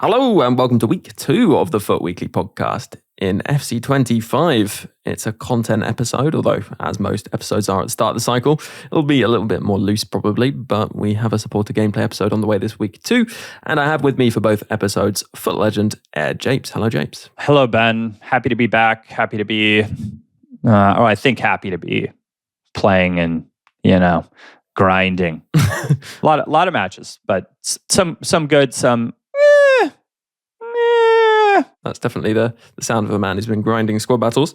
Hello and welcome to week 2 of the FUT Weekly podcast in 𝗵𝗽𝗁𝗐. It's a content episode, although as most episodes are at the start of the cycle, it'll be a little bit more loose probably, but we have a supporter gameplay episode on the way this week too. And I have with me for both episodes, FUT legend AirJapes. Hello, Japes. Hello, Ben. Happy to be back. Happy to be, happy to be playing and, grinding. a lot of matches, but some good, some That's definitely the sound of a man who's been grinding squad battles.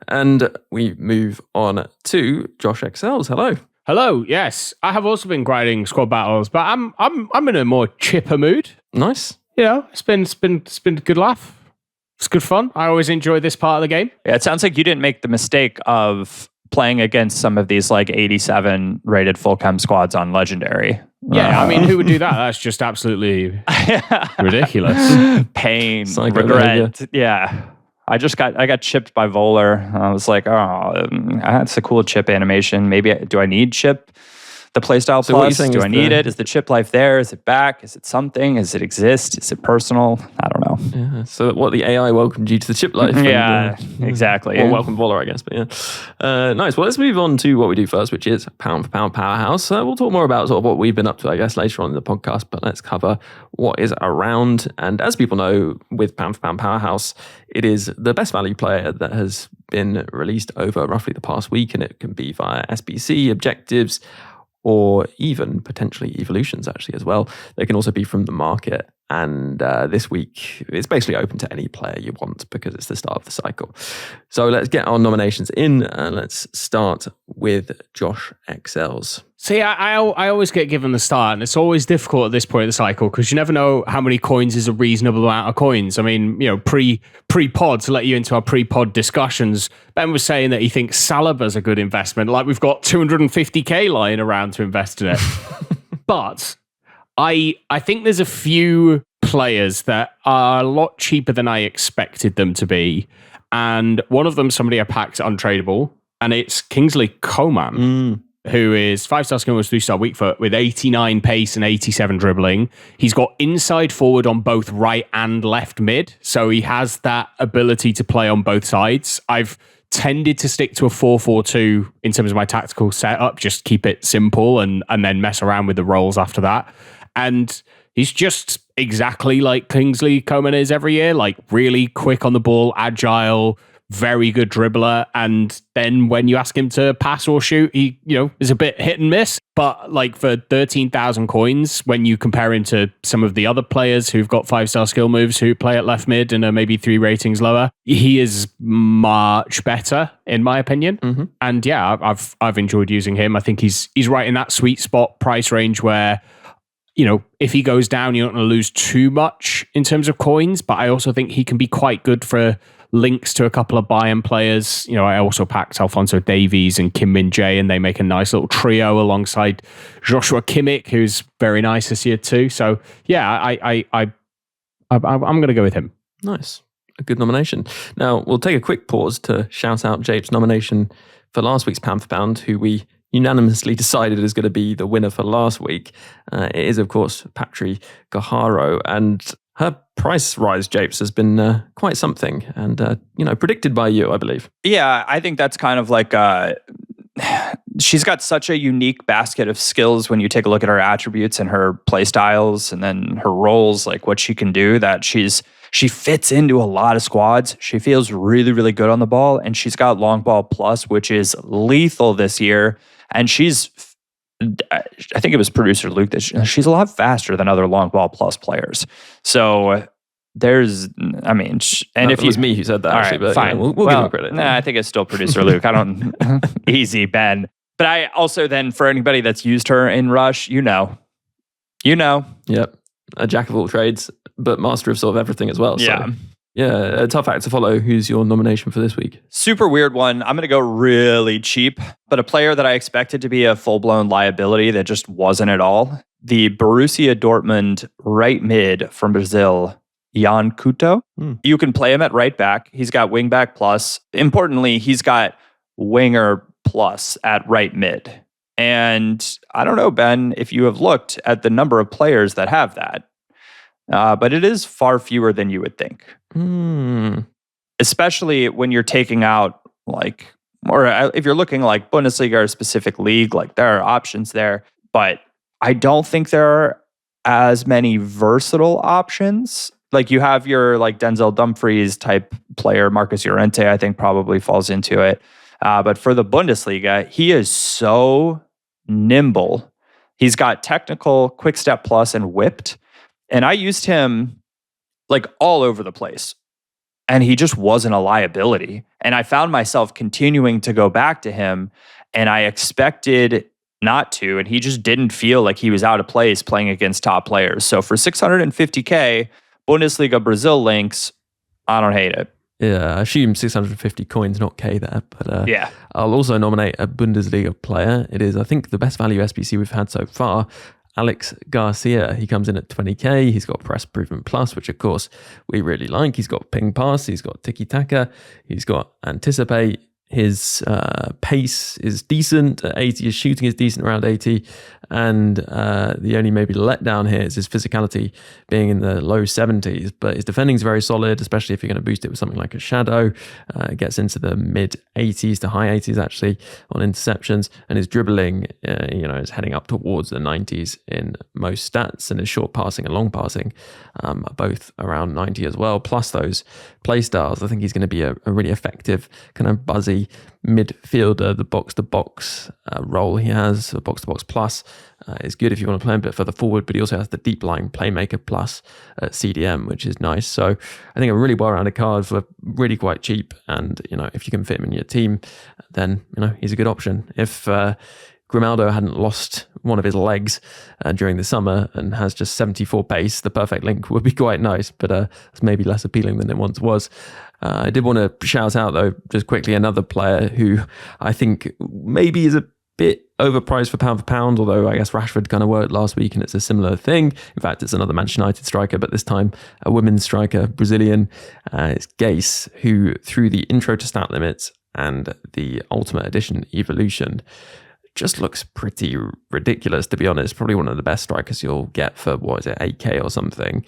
And we move on to JoshXLS. Hello. Hello. Yes, I have also been grinding squad battles, but I'm in a more chipper mood. Nice. It's been a good laugh. It's good fun. I always enjoy this part of the game. Yeah, it sounds like you didn't make the mistake of playing against some of these like 87 rated full chem squads on Legendary. Yeah, I mean, who would do that? That's just absolutely ridiculous. Pain, regret. Yeah. I got chipped by 𝘵𝘀𝘬𝘀. I was like, that's a cool chip animation. Maybe, do I need chip? The playstyle plus, do I need it? Is the chip life there? Is it back? Is it something? Does it exist? Is it personal? I don't know. Yeah, so what the AI welcomed you to the chip life. Yeah, exactly. Or welcome 𝘵𝘀𝘀, I guess, but yeah. Nice. Well, let's move on to what we do first, which is pound for pound Powerhouse. We'll talk more about sort of what we've been up to, I guess, later on in the podcast, but let's cover what is around. And as people know, with pound for pound Powerhouse, it is the best value player that has been released over roughly the past week, and it can be via SBC, objectives, or even potentially evolutions actually as well. They can also be from the market. And this week, it's basically open to any player you want because it's the start of the cycle. So let's get our nominations in and let's start with JoshXLS. See, I always get given the start, and it's always difficult at this point of the cycle because you never know how many coins is a reasonable amount of coins. I mean, pre-pod, to let you into our pre-pod discussions, Ben was saying that he thinks Saliba's a good investment. Like we've got 250k lying around to invest in it. But I think there's a few players that are a lot cheaper than I expected them to be. And one of them, somebody I packed untradeable, and it's Kingsley Coman. Who is 5-star skill moves, 3-star weak foot with 89 pace and 87 dribbling. He's got inside forward on both right and left mid. So he has that ability to play on both sides. I've tended to stick to a 4-4-2 in terms of my tactical setup, just keep it simple and then mess around with the roles after that. And he's just exactly like Kingsley Coman is every year, like really quick on the ball, agile, very good dribbler, and then when you ask him to pass or shoot, he is a bit hit and miss. But like for 13,000 coins, when you compare him to some of the other players who've got 5-star skill moves who play at left mid and are maybe 3 ratings lower, he is much better in my opinion. Mm-hmm. And yeah, I've enjoyed using him. I think he's right in that sweet spot price range where if he goes down, you're not going to lose too much in terms of coins. But I also think he can be quite good for links to a couple of Bayern players. I also packed Alphonso Davies and Kim Min-jae, and they make a nice little trio alongside Joshua Kimmich, who's very nice this year too. So yeah, I'm going to go with him. Nice. A good nomination. Now, we'll take a quick pause to shout out Jape's nomination for last week's Pound for Pound, who we unanimously decided is going to be the winner for last week. It is, of course, Patri 𝘱𝗀, and her price rise, Japes, has been quite something, and predicted by you, I believe. Yeah, I think that's kind of like she's got such a unique basket of skills when you take a look at her attributes and her play styles, and then her roles, like what she can do. That she fits into a lot of squads. She feels really, really good on the ball, and she's got long ball plus, which is lethal this year. And I think it was producer Luke that she's a lot faster than other long ball plus players. So there's, and if it was me who said that, actually, but fine. We'll give him credit. Nah, I think it's still producer Luke. I don't, easy, Ben. But I also then, for anybody that's used her in Rush, you know. Yep. A jack of all trades, but master of sort of everything as well. Yeah. So. Yeah, a tough act to follow. Who's your nomination for this week? Super weird one. I'm going to go really cheap, but a player that I expected to be a full-blown liability that just wasn't at all. The Borussia Dortmund right mid from Brazil, Jan Couto. You can play him at right back. He's got wing back plus. Importantly, he's got winger plus at right mid. And I don't know, Ben, if you have looked at the number of players that have that. but it is far fewer than you would think. Especially when you're taking out or if you're looking like Bundesliga or a specific league, like there are options there, but I don't think there are as many versatile options. Like you have your like Denzel Dumfries type player, Marcus Llorente, I think probably falls into it. But for the Bundesliga, he is so nimble. He's got technical, quick step plus, and whipped. And I used him like all over the place. And he just wasn't a liability. And I found myself continuing to go back to him, and I expected not to, and he just didn't feel like he was out of place playing against top players. So for 650K, Bundesliga Brazil links, I don't hate it. Yeah, I assume 650 coins, not K there. But yeah, I'll also nominate a Bundesliga player. It is, I think, the best value SBC we've had so far. Alex Garcia, he comes in at 20k. He's got press improvement plus, which of course we really like. He's got ping pass, he's got tiki taka, he's got anticipate. His pace is decent at 80. His shooting is decent around 80. And the only maybe letdown here is his physicality being in the low 70s. But his defending is very solid, especially if you're going to boost it with something like a shadow. It gets into the mid 80s to high 80s actually on interceptions. And his dribbling, is heading up towards the 90s in most stats. And his short passing and long passing are both around 90 as well. Plus those play styles, I think he's going to be a really effective kind of buzzy midfielder. The box-to-box role he has, a box-to-box plus, is good if you want to play him a bit further forward, but he also has the deep lying playmaker plus CDM, which is nice. So I think a really well-rounded card for really quite cheap. And, if you can fit him in your team, then, he's a good option. If Grimaldo hadn't lost one of his legs during the summer and has just 74 pace, the perfect link would be quite nice, but it's maybe less appealing than it once was. I did want to shout out, though, just quickly, another player who I think maybe is a bit overpriced for pound, although I guess Rashford kind of worked last week and it's a similar thing. In fact, it's another Manchester United striker, but this time a women's striker, Brazilian. It's Geyse, who through the intro to stat limits and the Ultimate Edition evolution just looks pretty ridiculous, to be honest. Probably one of the best strikers you'll get for, 8K or something.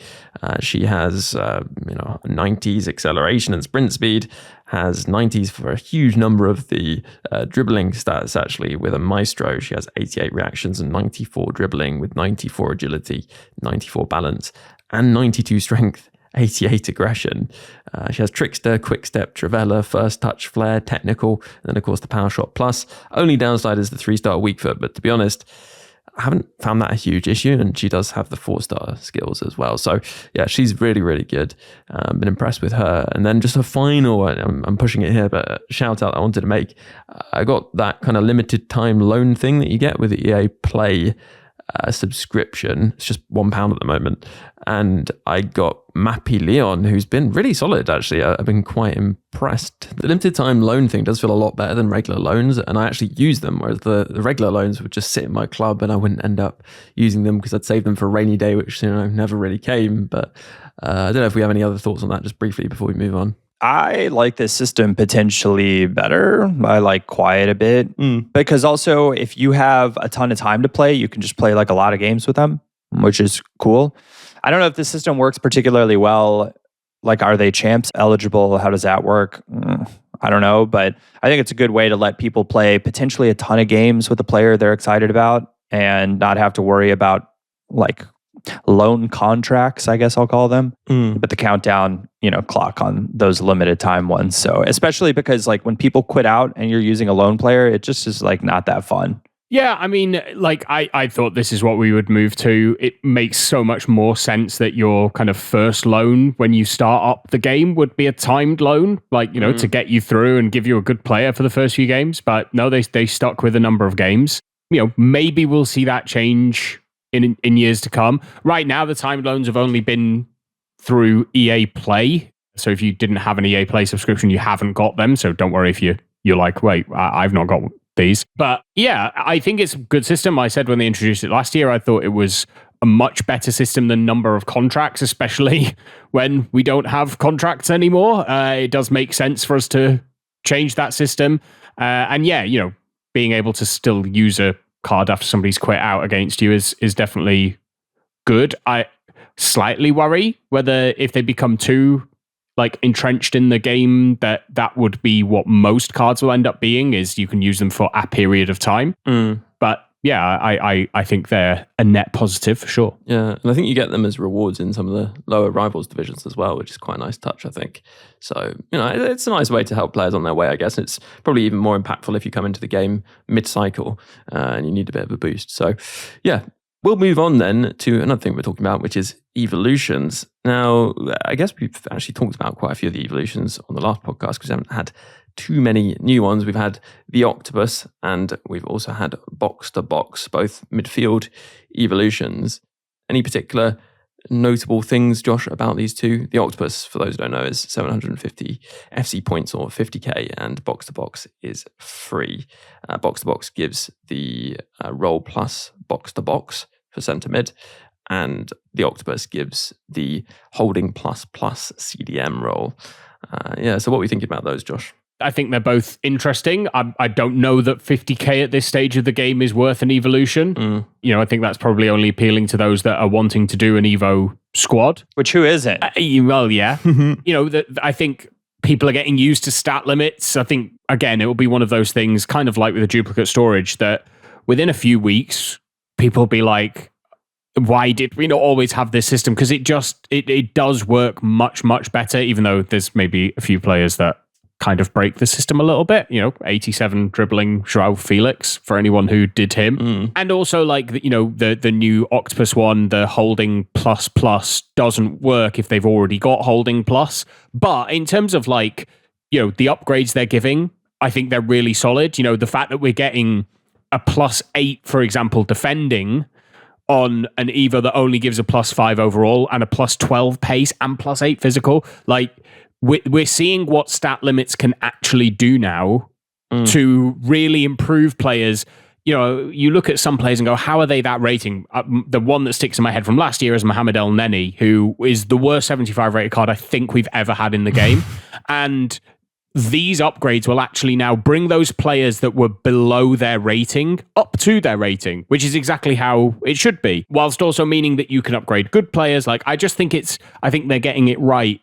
She has, 90s acceleration and sprint speed, has 90s for a huge number of the dribbling stats, actually, with a maestro. She has 88 reactions and 94 dribbling with 94 agility, 94 balance, and 92 strength. 88 aggression. She has Trickster, Quick Step, Trivella, First Touch, Flair, Technical, and then of course the Power Shot Plus. Only downside is the 3-star weak foot, but to be honest, I haven't found that a huge issue, and she does have the 4-star skills as well. So yeah, she's really, really good. Been impressed with her. And then just a final, I'm pushing it here, but a shout out I wanted to make. I got that kind of limited time loan thing that you get with the EA Play subscription. It's just £1 at the moment, and I got Mappy Leon, who's been really solid actually. I've been quite impressed. The limited time loan thing does feel a lot better than regular loans, and I actually use them, whereas the regular loans would just sit in my club and I wouldn't end up using them because I'd save them for a rainy day, which never really came. But I don't know if we have any other thoughts on that just briefly before we move on. I like this system potentially better. I like quiet a bit because also if you have a ton of time to play, you can just play like a lot of games with them, which is cool. I don't know if this system works particularly well. Like, are they champs eligible? How does that work? I don't know, but I think it's a good way to let people play potentially a ton of games with a player they're excited about and not have to worry about like loan contracts, I guess I'll call them, but the countdown, clock on those limited time ones. So especially because like when people quit out and you're using a loan player, it just is like not that fun. Yeah, I mean, like I thought this is what we would move to. It makes so much more sense that your kind of first loan when you start up the game would be a timed loan, like, to get you through and give you a good player for the first few games. But no, they stuck with a number of games. Maybe we'll see that change in years to come. Right now, the timed loans have only been through EA Play. So if you didn't have an EA Play subscription, you haven't got them. So don't worry if you're like, wait, I've not got these. But yeah, I think it's a good system. I said when they introduced it last year, I thought it was a much better system than number of contracts, especially when we don't have contracts anymore. It does make sense for us to change that system. And yeah, being able to still use a card after somebody's quit out against you is definitely good. slightly worry whether if they become too like entrenched in the game, that would be what most cards will end up being, is you can use them for a period of time. But yeah, I think they're a net positive for sure. Yeah, and I think you get them as rewards in some of the lower rivals divisions as well, which is quite a nice touch, I think. So, it's a nice way to help players on their way, I guess. It's probably even more impactful if you come into the game mid-cycle and you need a bit of a boost. So, yeah, we'll move on then to another thing we're talking about, which is evolutions. Now, I guess we've actually talked about quite a few of the evolutions on the last podcast because we haven't had too many new ones. We've had the Octopus and we've also had Box to Box, both midfield evolutions. Any particular notable things, Josh, about these two? The Octopus, for those who don't know, is 750 FC points or 50k, and Box to Box is free. Box to Box gives the roll plus Box to Box for centre mid, and the Octopus gives the holding plus CDM roll. So what are we thinking about those, Josh? I think they're both interesting. I don't know that 50k at this stage of the game is worth an evolution. I think that's probably only appealing to those that are wanting to do an Evo squad. Which who isn't? Well, yeah. I think people are getting used to stat limits. I think, again, it will be one of those things, kind of like with the duplicate storage, that within a few weeks, people will be like, why did we not always have this system? Because it does work much, much better, even though there's maybe a few players that kind of break the system a little bit, 87 dribbling 𝘍𝘪𝘀𝘍, for anyone who did him. And also like, the new Octopus one, the holding plus doesn't work if they've already got holding plus. But in terms of like, the upgrades they're giving, I think they're really solid. The fact that we're getting a +8, for example, defending on an Evo that only gives a +5 overall and a +12 pace and +8 physical, like, we're seeing what stat limits can actually do now to really improve players. You look at some players and go, how are they that rating? The one that sticks in my head from last year is Mohamed El-Neni, who is the worst 75 rated card I think we've ever had in the game. And these upgrades will actually now bring those players that were below their rating up to their rating, which is exactly how it should be, whilst also meaning that you can upgrade good players. Like, I think they're getting it right.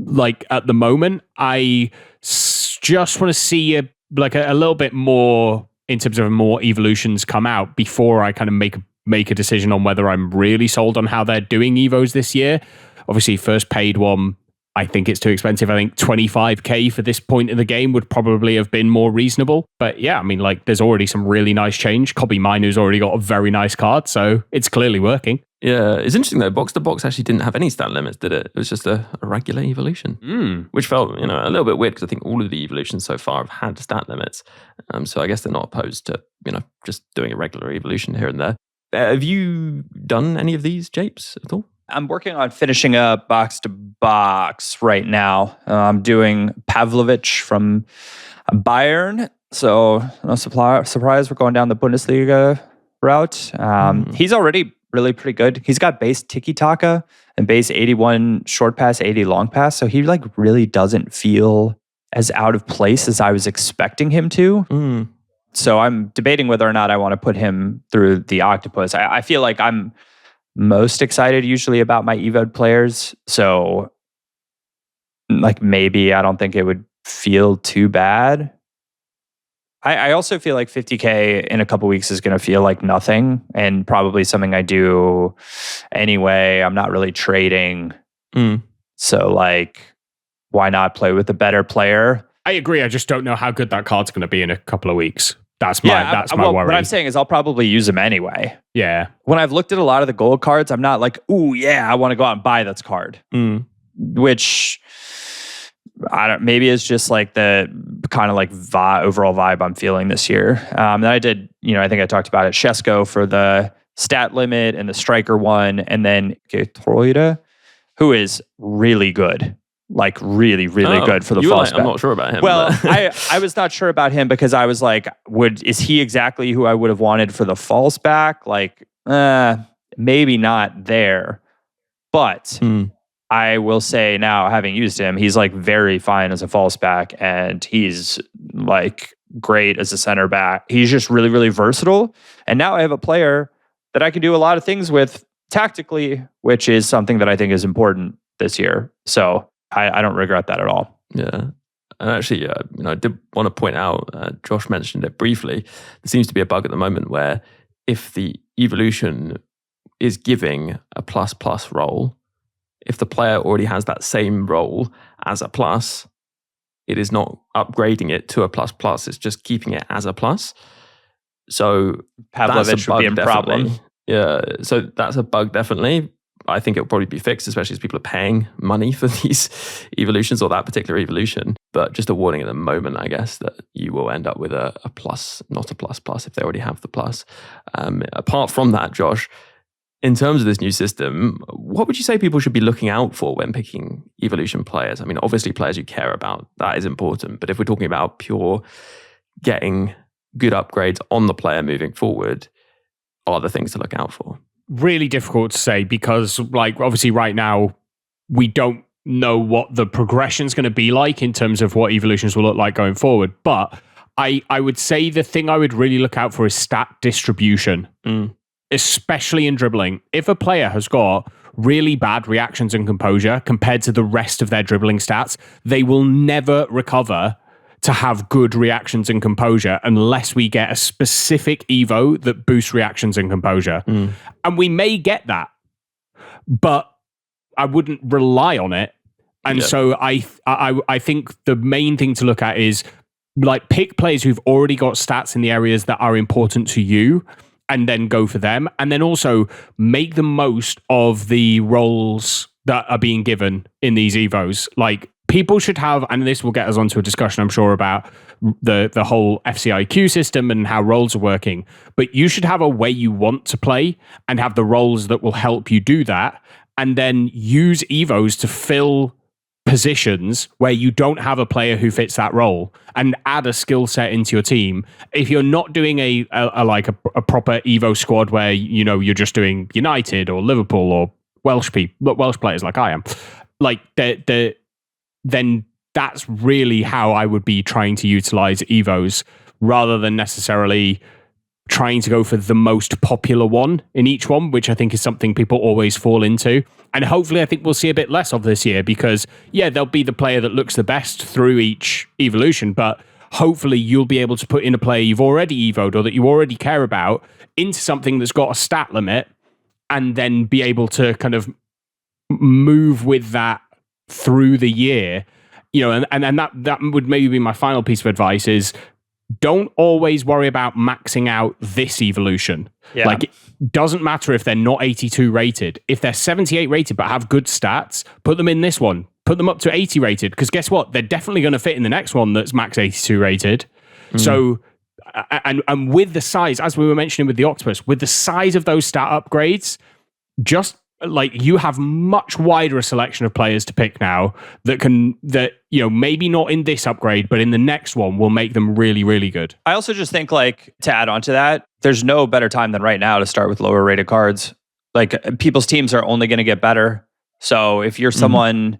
Like, at the moment, I just want to see a little bit more in terms of more evolutions come out before I kind of make a decision on whether I'm really sold on how they're doing Evos this year. Obviously, first paid one, I think it's too expensive. I think 25k for this point in the game would probably have been more reasonable. But yeah, I mean, like, there's already some really nice change. 𝘁𝑚iNU's already got a very nice card, so it's clearly working. Yeah, it's interesting though. Box to Box actually didn't have any stat limits, did it? It was just a regular evolution, which felt a little bit weird because I think all of the evolutions so far have had stat limits. So I guess they're not opposed to just doing a regular evolution here and there. Have you done any of these, 𝗲𝘗𝑝s, at all? I'm working on finishing up Box to Box right now. I'm doing 𝗵𝘃𝑚 from Bayern. So no surprise, we're going down the Bundesliga route. He's already really pretty good. He's got base tiki-taka and base 81 short pass, 80 long pass. So he like really doesn't feel as out of place as I was expecting him to. So I'm debating whether or not I want to put him through the Octopus. I feel like I'm most excited usually about my Evo players. So like maybe I don't think it would feel too bad. I also feel like 50k in a couple weeks is going to feel like nothing and probably something I do anyway. I'm not really trading. So like, why not play with a better player? I agree. I just don't know how good that card's going to be in a couple of weeks. That's my worry. What I'm saying is I'll probably use him anyway. Yeah. When I've looked at a lot of the gold cards, I'm not like, ooh, yeah, I want to go out and buy this card. Which maybe it's just like the kind of like overall vibe I'm feeling this year. Then I did, I think I talked about it, 𝘱𝑒𝑠𝑐O for the stat limit and the striker one, and then 𝘃𝑗𝑡𝑟𝑜iDA, who is really good. Like really, really good for the false bet. I'm not sure about him. Well, I was not sure about him because I was like, is he exactly who I would have wanted for the false back? Like, maybe not there. But I will say now, having used him, he's like very fine as a false back, and he's like great as a center back. He's just really, really versatile. And now I have a player that I can do a lot of things with tactically, which is something that I think is important this year. So I don't regret that at all. Yeah. And actually, I did want to point out, Josh mentioned it briefly, there seems to be a bug at the moment where if the evolution is giving a ++ role, if the player already has that same role as a plus, it is not upgrading it to a ++, it's just keeping it as a plus. So Pavlovich would be a problem. Yeah, so that's a bug definitely. I think it'll probably be fixed, especially as people are paying money for these evolutions or that particular evolution. But just a warning at the moment, I guess, that you will end up with a plus, not a ++ if they already have the plus. Apart from that, Josh, in terms of this new system, what would you say people should be looking out for when picking evolution players? I mean, obviously players you care about, that is important. But if we're talking about pure getting good upgrades on the player moving forward, are the things to look out for? Really difficult to say because, like, obviously right now we don't know what the progression's going to be like in terms of what evolutions will look like going forward. But I would say the thing I would really look out for is stat distribution, especially in dribbling. If a player has got really bad reactions and composure compared to the rest of their dribbling stats, they will never recover to have good reactions and composure unless we get a specific Evo that boosts reactions and composure. And we may get that, but I wouldn't rely on it. And so I think the main thing to look at is like pick players who've already got stats in the areas that are important to you and then go for them. And then also make the most of the roles that are being given in these Evos. Like, people should have, and this will get us onto a discussion, I'm sure, about the whole FCIQ system and how roles are working. But you should have a way you want to play and have the roles that will help you do that. And then use Evos to fill positions where you don't have a player who fits that role and add a skill set into your team. If you're not doing a proper Evo squad where, you know, you're just doing United or Liverpool or Welsh players like I am, like then that's really how I would be trying to utilize Evos rather than necessarily trying to go for the most popular one in each one, which I think is something people always fall into. And hopefully I think we'll see a bit less of this year because, yeah, there'll be the player that looks the best through each evolution, but hopefully you'll be able to put in a player you've already evoed or that you already care about into something that's got a stat limit and then be able to kind of move with that through the year, you know, and that would maybe be my final piece of advice is don't always worry about maxing out this evolution. Yeah. Like, it doesn't matter if they're not 82 rated. If they're 78 rated but have good stats, put them in this one. Put them up to 80 rated because guess what? They're definitely going to fit in the next one that's max 82 rated. So, and with the size, as we were mentioning with the octopus, with the size of those stat upgrades, just like you have much wider a selection of players to pick now that you know, maybe not in this upgrade, but in the next one will make them really, really good. I also just think, like, to add on to that, there's no better time than right now to start with lower rated cards. Like, people's teams are only going to get better. So if you're someone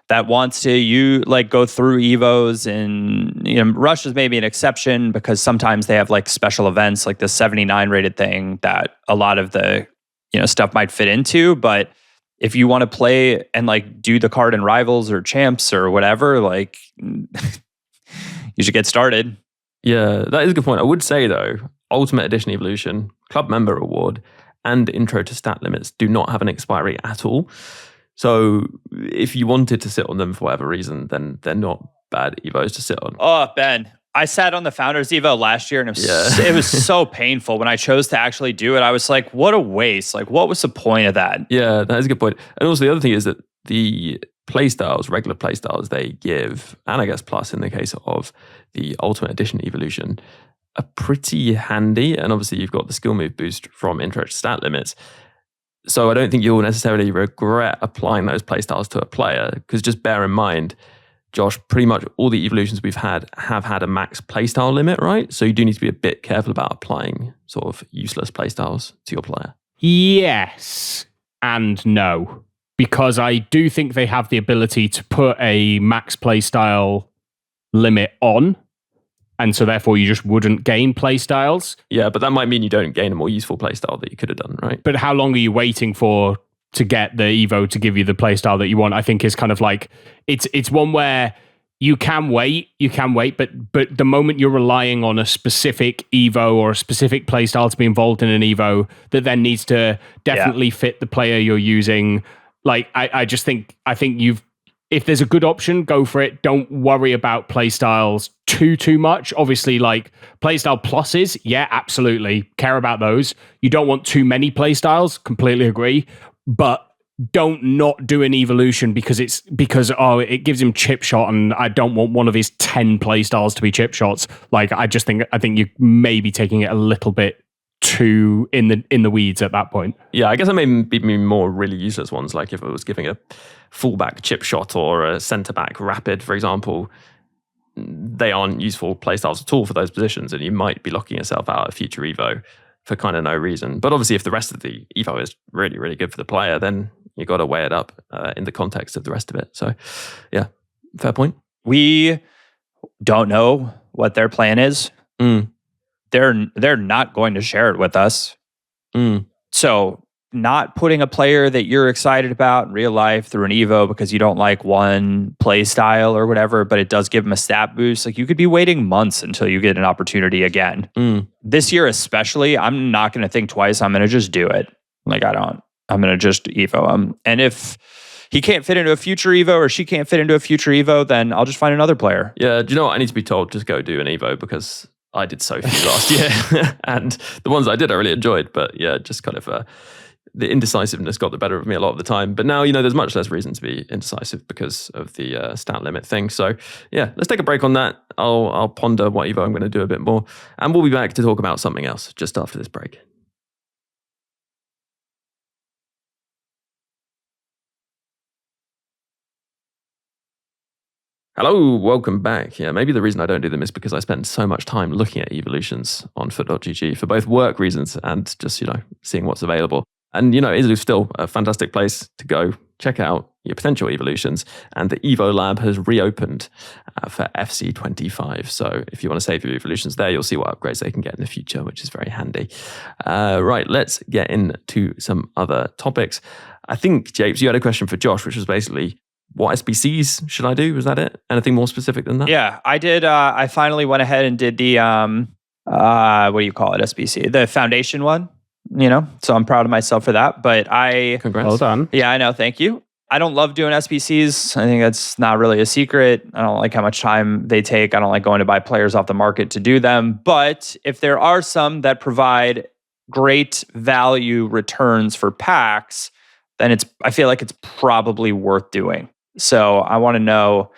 that wants to go through Evos, and, you know, Rush is maybe an exception because sometimes they have like special events like the 79 rated thing that a lot of the, you know, stuff might fit into. But if you want to play and like do the card in Rivals or Champs or whatever, like you should get started. Yeah, that is a good point. I would say though, Ultimate Edition Evolution, Club Member Reward, and Intro to Stat Limits do not have an expiry at all. So if you wanted to sit on them for whatever reason, then they're not bad Evos to sit on. Oh, Ben, I sat on the Founders Evo last year and it was so painful. When I chose to actually do it, I was like, what a waste. Like, what was the point of that? Yeah, that is a good point. And also the other thing is that the playstyles, regular playstyles they give, and I guess plus in the case of the Ultimate Edition Evolution, are pretty handy. And obviously you've got the skill move boost from Intro to Stat Limits. So I don't think you'll necessarily regret applying those playstyles to a player, because just bear in mind, Josh, pretty much all the evolutions we've had have had a max playstyle limit, right? So you do need to be a bit careful about applying sort of useless playstyles to your player. Yes and no, because I do think they have the ability to put a max playstyle limit on and so therefore you just wouldn't gain playstyles. Yeah, but that might mean you don't gain a more useful playstyle that you could have done, right? But how long are you waiting for to get the Evo to give you the playstyle that you want? I think is kind of like, it's one where you can wait, but the moment you're relying on a specific Evo or a specific playstyle to be involved in an Evo that then needs to definitely fit the player you're using, like I think if there's a good option, go for it. Don't worry about playstyles too much. Obviously, like playstyle pluses, yeah, absolutely. Care about those. You don't want too many playstyles, completely agree. But don't not do an evolution because it gives him chip shot, and I don't want one of his 10 playstyles to be chip shots. Like I think you may be taking it a little bit too in the weeds at that point. Yeah, I guess I may be more really useless ones, like if it was giving a fullback chip shot or a centre back rapid, for example. They aren't useful playstyles at all for those positions, and you might be locking yourself out of future Evo for kind of no reason. But obviously, if the rest of the Evo is really, really good for the player, then you got to weigh it up in the context of the rest of it. So, yeah, fair point. We don't know what their plan is. They're not going to share it with us. So not putting a player that you're excited about in real life through an Evo because you don't like one play style or whatever, but it does give them a stat boost. Like you could be waiting months until you get an opportunity again. This year especially, I'm not going to think twice. I'm going to just do it. Like I'm going to just Evo him. And if he can't fit into a future Evo or she can't fit into a future Evo, then I'll just find another player. Yeah, do you know what? I need to be told, just go do an Evo, because I did so few last year. And the ones I did I really enjoyed. But yeah, just kind of the indecisiveness got the better of me a lot of the time. But now, there's much less reason to be indecisive because of the stat limit thing. So yeah, let's take a break on that. I'll ponder what Evo I'm going to do a bit more. And we'll be back to talk about something else just after this break. Hello, welcome back. Yeah, maybe the reason I don't do them is because I spend so much time looking at evolutions on foot.gg for both work reasons and just, seeing what's available. And, it is still a fantastic place to go check out your potential evolutions. And the Evo Lab has reopened for 𝘵𝚽𝗻𝘀. So if you want to save your evolutions there, you'll see what upgrades they can get in the future, which is very handy. Right, let's get into some other topics. I think, Japes, you had a question for Josh, which was basically, what SBCs should I do? Was that it? Anything more specific than that? Yeah, I did. I finally went ahead and did the, what do you call it, SBC? The foundation one, So I'm proud of myself for that. But Congrats. Well done. Yeah, I know. Thank you. I don't love doing SBCs. I think that's not really a secret. I don't like how much time they take. I don't like going to buy players off the market to do them. But if there are some that provide great value returns for packs, then I feel like it's probably worth doing. So I want to know,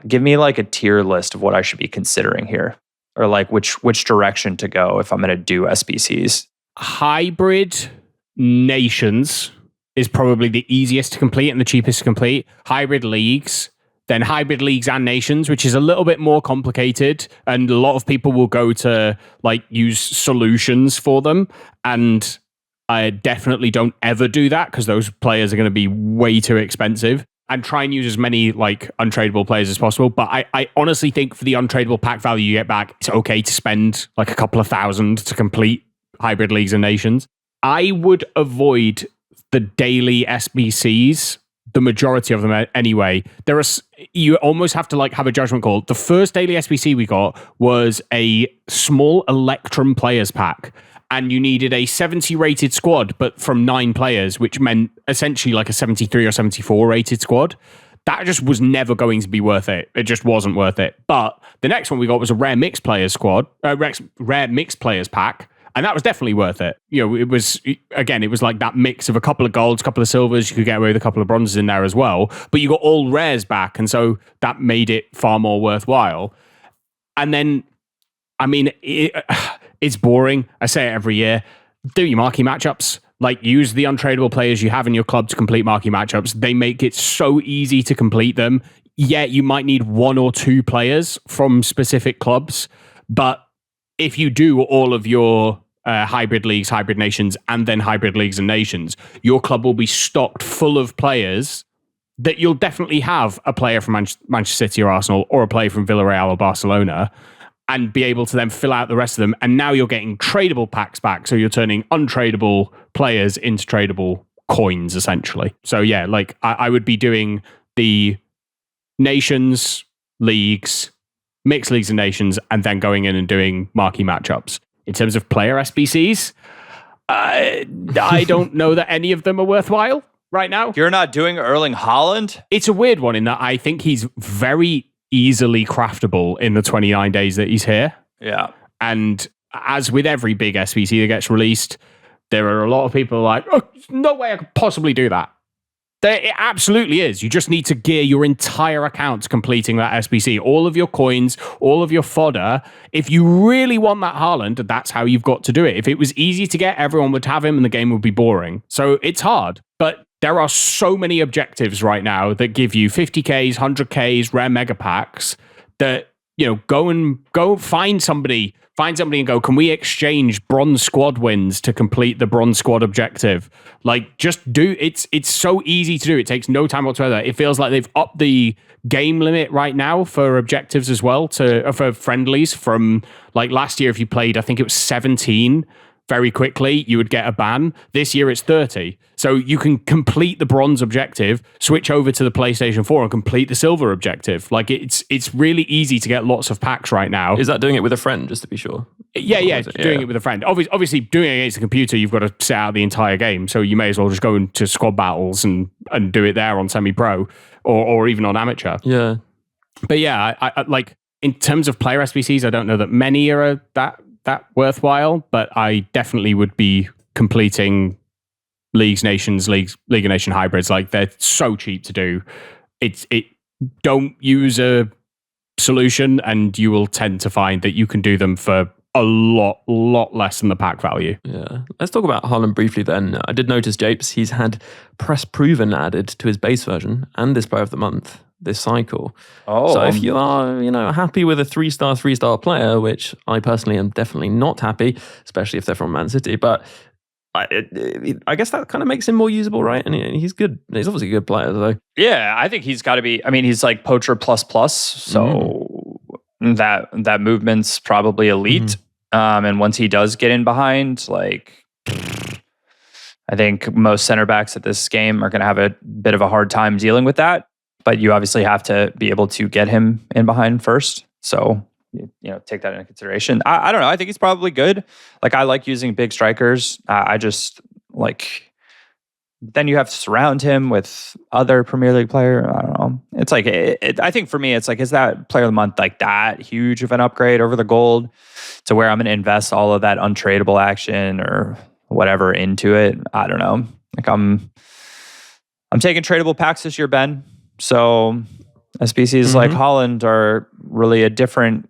give me a tier list of what I should be considering here, or which direction to go if I'm going to do SBCs. Hybrid nations is probably the easiest to complete and the cheapest to complete. Hybrid leagues, then hybrid leagues and nations, which is a little bit more complicated. And a lot of people will go to use solutions for them. And I definitely don't ever do that because those players are going to be way too expensive. And try and use as many untradeable players as possible. But I honestly think for the untradeable pack value you get back, it's okay to spend a couple of thousand to complete hybrid leagues and nations. I would avoid the daily SBCs, the majority of them anyway. You almost have to have a judgment call. The first daily SBC we got was a small Electrum players pack. And you needed a 70 rated squad, but from 9 players, which meant essentially a 73 or 74 rated squad. That just was never going to be worth it. It just wasn't worth it. But the next one we got was a rare mixed players squad, rare mixed players pack. And that was definitely worth it. It was that mix of a couple of golds, a couple of silvers. You could get away with a couple of bronzes in there as well. But you got all rares back. And so that made it far more worthwhile. And then, it's boring. I say it every year. Do your marquee matchups. Use the untradeable players you have in your club to complete marquee matchups. They make it so easy to complete them. Yeah, you might need 1 or 2 players from specific clubs. But if you do all of your hybrid leagues, hybrid nations, and then hybrid leagues and nations, your club will be stocked full of players that you'll definitely have a player from Manchester City or Arsenal or a player from Villarreal or Barcelona. and be able to then fill out the rest of them. And now you're getting tradable packs back. So you're turning untradeable players into tradable coins, essentially. So yeah, like I would be doing the nations, leagues, mixed leagues and nations, and then going in and doing marquee matchups. In terms of player SBCs, I don't know that any of them are worthwhile right now. You're not doing Erling Haaland? It's a weird one in that I think he's very easily craftable in the 29 days that he's here. Yeah. And as with every big SBC that gets released, there are a lot of people like, oh, no way I could possibly do that. It absolutely is. You just need to gear your entire account to completing that SBC. All of your coins, all of your fodder. If you really want that Haaland, that's how you've got to do it. If it was easy to get, everyone would have him and the game would be boring. So it's hard. But there are so many objectives right now that give you 50Ks, 100Ks, rare mega packs that, go find somebody and go, can we exchange bronze squad wins to complete the bronze squad objective? Like, just do it's so easy to do. It takes no time whatsoever. It feels like they've upped the game limit right now for objectives as well, for friendlies from like last year. If you played, I think it was 17 very quickly, you would get a ban. This year it's 30. So you can complete the bronze objective, switch over to the PlayStation 4 and complete the silver objective. Like it's really easy to get lots of packs right now. Is that doing it with a friend, just to be sure? Yeah, doing it with a friend. Obviously, doing it against a computer, you've got to set out the entire game. So you may as well just go into squad battles and do it there on semi-pro or even on amateur. Yeah. But yeah, I like in terms of player SBCs, I don't know that many are that worthwhile, but I definitely would be completing leagues, nations, League of Nation hybrids. Like, they're so cheap to do. Don't use a solution and you will tend to find that you can do them for a lot less than the pack value. Yeah. Let's talk about Haaland briefly then. I did notice, 𝗲𝗍𝗄s, he's had Press Proven added to his base version and this Player of the Month this cycle. Oh. So if you are, happy with a 3-star player, which I personally am definitely not happy, especially if they're from Man City, but I guess that kind of makes him more usable, right? And he's good. He's obviously a good player, though. Yeah, I think he's got to be. I mean, he's like poacher plus, so that movement's probably elite. And once he does get in behind, like, I think most center backs at this game are going to have a bit of a hard time dealing with that. But you obviously have to be able to get him in behind first. So, take that into consideration. I don't know. I think he's probably good. Like, I like using big strikers. I just like, then you have to surround him with other Premier League player. I don't know. It's like, I think for me, it's like, is that Player of the Month like that huge of an upgrade over the gold to where I'm going to invest all of that untradeable action or whatever into it? I don't know. Like, I'm taking tradable packs this year, Ben. So SBCs like Haaland are really a different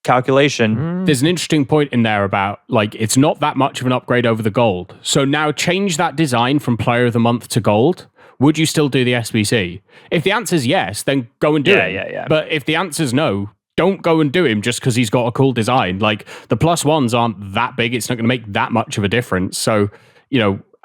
calculation. There's an interesting point in there about, like, it's not that much of an upgrade over the gold. So now change that design from Player of the Month to gold. Would you still do the SBC? If the answer's yes, then go and do it. Yeah. But if the answer's no, don't go and do him just because he's got a cool design. Like, the +1s aren't that big. It's not going to make that much of a difference. So,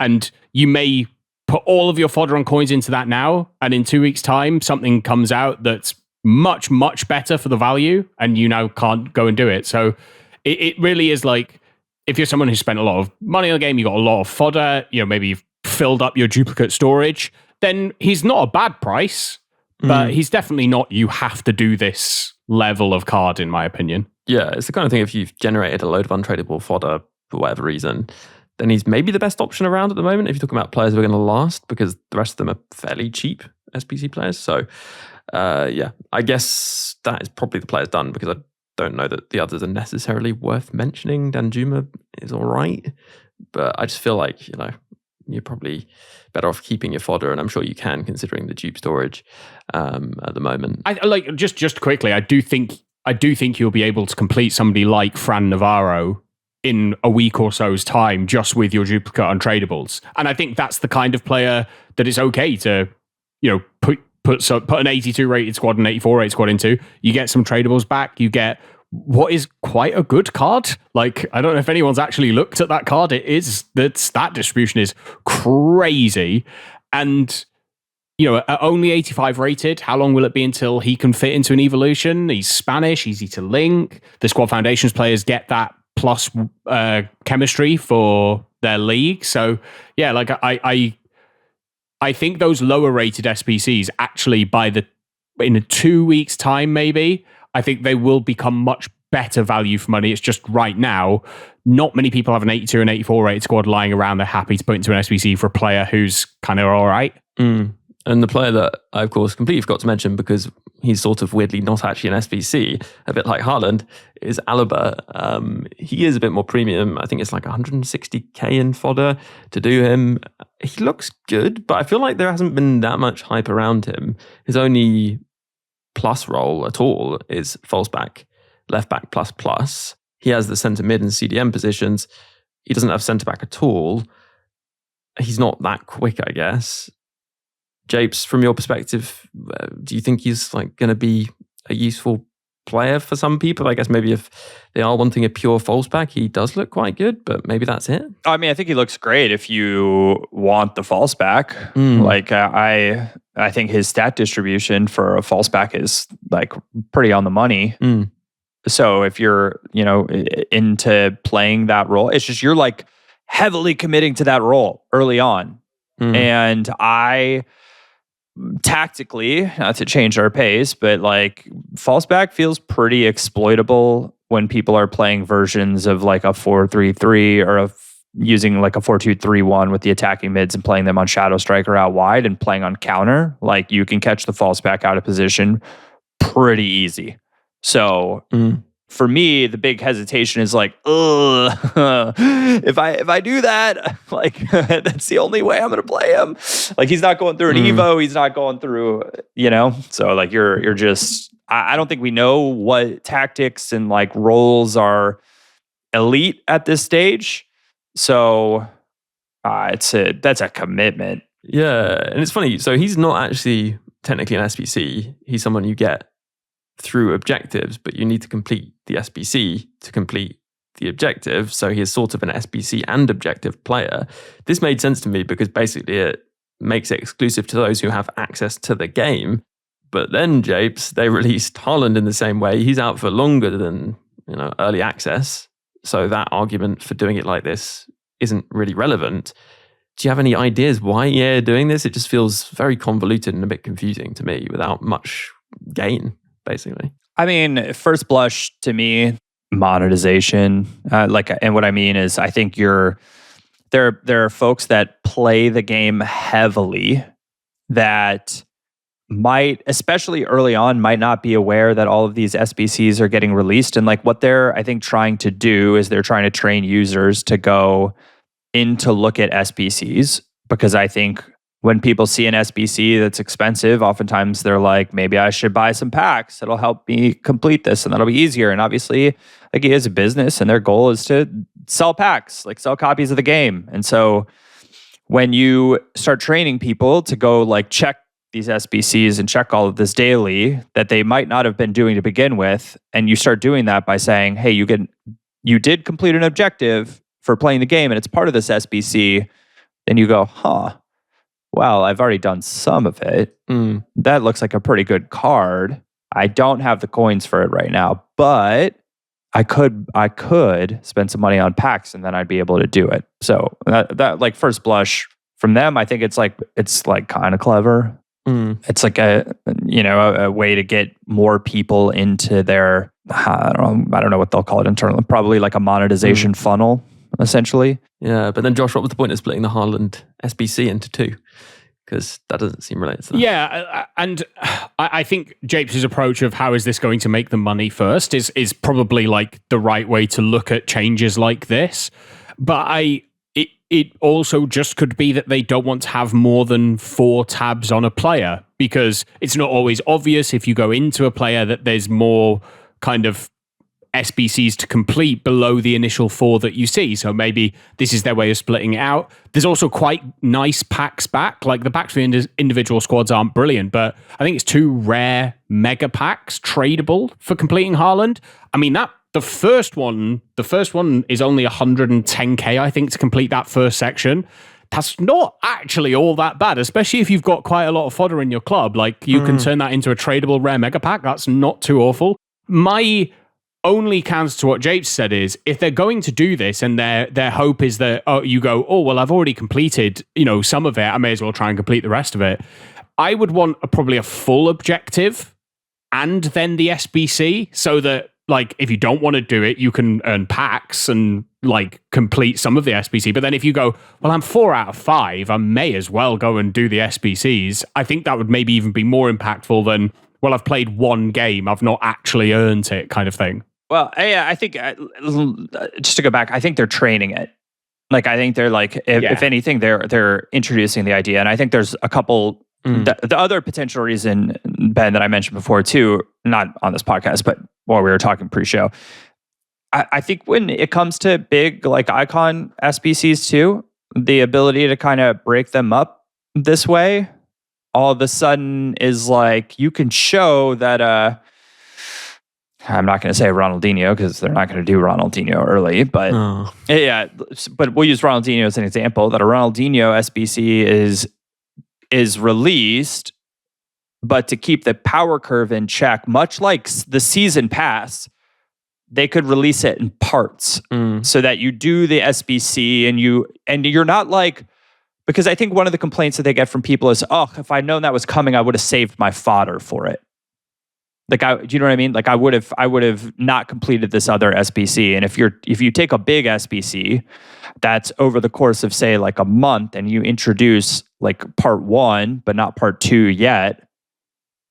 and you may put all of your fodder on coins into that now, and in 2 weeks' time, something comes out that's much, much better for the value, and you now can't go and do it. So it really is like, if you're someone who spent a lot of money on the game, you got a lot of fodder, maybe you've filled up your duplicate storage, then he's not a bad price, but he's definitely not, you have to do this level of card, in my opinion. Yeah, it's the kind of thing, if you've generated a load of untradeable fodder for whatever reason, then he's maybe the best option around at the moment if you're talking about players who are going to last, because the rest of them are fairly cheap SBC players. So, I guess that is probably the players done, because I don't know that the others are necessarily worth mentioning. Danjuma is all right, but I just feel like, you're probably better off keeping your fodder, and I'm sure you can, considering the dupe storage at the moment. I like just quickly, I do think you'll be able to complete somebody like Fran Navarro in a week or so's time just with your duplicate untradables. And I think that's the kind of player that it's okay to, put an 82 rated squad and 84 rated squad into. You get some tradables back. You get what is quite a good card. Like, I don't know if anyone's actually looked at that card. That distribution is crazy. And only 85 rated. How long will it be until he can fit into an evolution? He's Spanish, easy to link. The Squad Foundations players get that plus chemistry for their league. So yeah, like I think those lower rated SBCs actually in a 2 weeks time, maybe, I think they will become much better value for money. It's just right now, not many people have an 82 and 84 rated squad lying around. They're happy to put into an SBC for a player who's kind of all right. And the player that I, of course, completely forgot to mention because he's sort of weirdly not actually an SBC, a bit like Haaland, is Alaba. He is a bit more premium. I think it's like 160k in fodder to do him. He looks good, but I feel like there hasn't been that much hype around him. His only plus role at all is false back, left back plus. He has the centre mid and CDM positions. He doesn't have centre back at all. He's not that quick, I guess. 𝗲𝘄𝑝𝑒S, from your perspective, do you think he's like going to be a useful player for some people? I guess maybe if they are wanting a pure false back, he does look quite good, but maybe that's it. I mean, I think he looks great if you want the false back. Like I think his stat distribution for a false back is like pretty on the money. So if you're, into playing that role, it's just you're like heavily committing to that role early on. And I tactically, not to change our pace, but like false back feels pretty exploitable when people are playing versions of like a 4-3-3 or using like a 4-2-3-1 with the attacking mids and playing them on shadow striker out wide and playing on counter. Like you can catch the false back out of position pretty easy. So for me, the big hesitation is like, if I do that, like that's the only way I'm going to play him. Like he's not going through an Evo, he's not going through, So like you're just, I don't think we know what tactics and like roles are elite at this stage. So that's a commitment. Yeah, and it's funny. So he's not actually technically an SBC. He's someone you get through objectives, but you need to complete the SBC to complete the objective. So he is sort of an SBC and objective player. This made sense to me because basically it makes it exclusive to those who have access to the game. But then 𝗲𝘄𝑝𝑒S, they released Haaland in the same way. He's out for longer than early access. So that argument for doing it like this isn't really relevant. Do you have any ideas why EA are doing this? It just feels very convoluted and a bit confusing to me without much gain, basically. I mean, first blush to me, monetization. And what I mean is, I think there are folks that play the game heavily that might, especially early on, might not be aware that all of these SBCs are getting released. And like what they're, I think, trying to do is they're trying to train users to go in to look at SBCs, because I think when people see an SBC that's expensive, oftentimes they're like, maybe I should buy some packs. It'll help me complete this and that'll be easier. And obviously, like it is a business and their goal is to sell packs, like sell copies of the game. And so when you start training people to go like check these SBCs and check all of this daily that they might not have been doing to begin with, and you start doing that by saying, hey, you did complete an objective for playing the game and it's part of this SBC, then you go, well, I've already done some of it. That looks like a pretty good card. I don't have the coins for it right now, but I could spend some money on packs and then I'd be able to do it. So that like first blush from them, I think it's like kind of clever. It's like a way to get more people into their, I don't know what they'll call it internally, probably like a monetization funnel, essentially. Yeah, but then Josh, what was the point of splitting the Haaland SBC into two? Because that doesn't seem related to that. Yeah, and I think 𝗲𝘄𝑝𝑒's approach of how is this going to make them money first is probably like the right way to look at changes like this. But it also just could be that they don't want to have more than 4 tabs on a player, because it's not always obvious if you go into a player that there's more kind of SBCs to complete below the initial 4 that you see. So maybe this is their way of splitting it out. There's also quite nice packs back. Like the packs for individual squads aren't brilliant, but I think it's 2 rare mega packs tradable for completing Haaland. I mean, the first one is only 110k, I think, to complete that first section. that's not actually all that bad, especially if you've got quite a lot of fodder in your club. Like, you can turn that into a tradable rare mega pack. That's not too awful. My only counter to what 𝗲𝗍𝗃 said is, if they're going to do this and their hope is that, you go, well, I've already completed, some of it, I may as well try and complete the rest of it. I would want probably a full objective and then the SBC, so that, like, if you don't want to do it, you can earn packs and, like, complete some of the SBC. But then if you go, well, I'm 4 out of 5, I may as well go and do the SBCs, I think that would maybe even be more impactful than, well, I've played one game, I've not actually earned it, kind of thing. Well, yeah, I think, just to go back, I think they're training it. Like, I think they're like, if anything, they're introducing the idea. And I think there's a couple, the other potential reason, Ben, that I mentioned before too, not on this podcast, but while we were talking pre-show, I think when it comes to big, like, icon SBCs too, the ability to kind of break them up this way, all of a sudden is like, you can show that, I'm not going to say Ronaldinho because they're not going to do Ronaldinho early, but but we'll use Ronaldinho as an example, that a Ronaldinho SBC is released, but to keep the power curve in check, much like the season pass, they could release it in parts so that you do the SBC and you're not like, because I think one of the complaints that they get from people is, if I'd known that was coming, I would have saved my fodder for it. Like, do you know what I mean? Like, I would have not completed this other SBC. And if you take a big SBC that's over the course of, say, like a month, and you introduce like part 1, but not part 2 yet,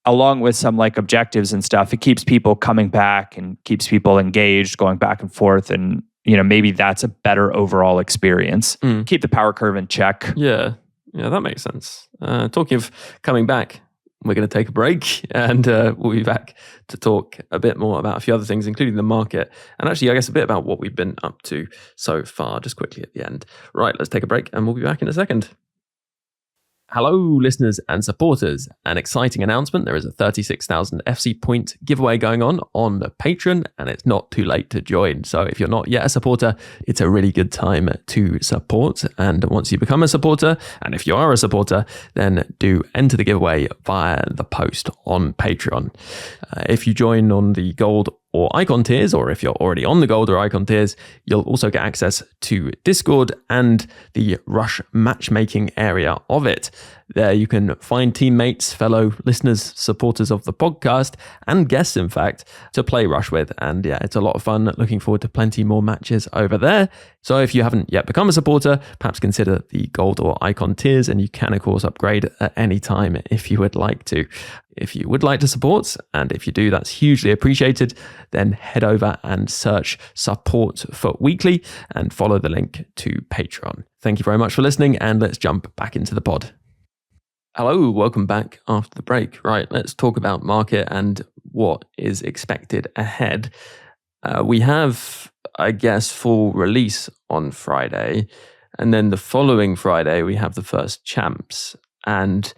along with some like objectives and stuff, it keeps people coming back and keeps people engaged, going back and forth. And, maybe that's a better overall experience. Keep the power curve in check. Yeah, that makes sense. Talking of coming back, we're going to take a break, and we'll be back to talk a bit more about a few other things, including the market, and actually, I guess, a bit about what we've been up to so far, just quickly at the end. Right, let's take a break, and we'll be back in a second. Hello, listeners and supporters. An exciting announcement. There is a 36,000 𝘵ci point giveaway going on Patreon, and it's not too late to join. So if you're not yet a supporter, it's a really good time to support. And once you become a supporter, and if you are a supporter, then do enter the giveaway via the post on Patreon. If you join on the gold or icon tiers, or if you're already on the gold or icon tiers, you'll also get access to Discord and the Rush matchmaking area of it. There you can find teammates, fellow listeners, supporters of the podcast, and guests, in fact, to play Rush with. And yeah, it's a lot of fun. Looking forward to plenty more matches over there. So if you haven't yet become a supporter, perhaps consider the gold or icon tiers, and you can, of course, upgrade at any time if you would like to. If you would like to support, and if you do, that's hugely appreciated, then head over and search Support for Weekly and follow the link to Patreon. Thank you very much for listening, and let's jump back into the pod. Hello, welcome back after the break. Right, let's talk about market and what is expected ahead. We have, I guess, full release on Friday, and then the following Friday we have the first champs, and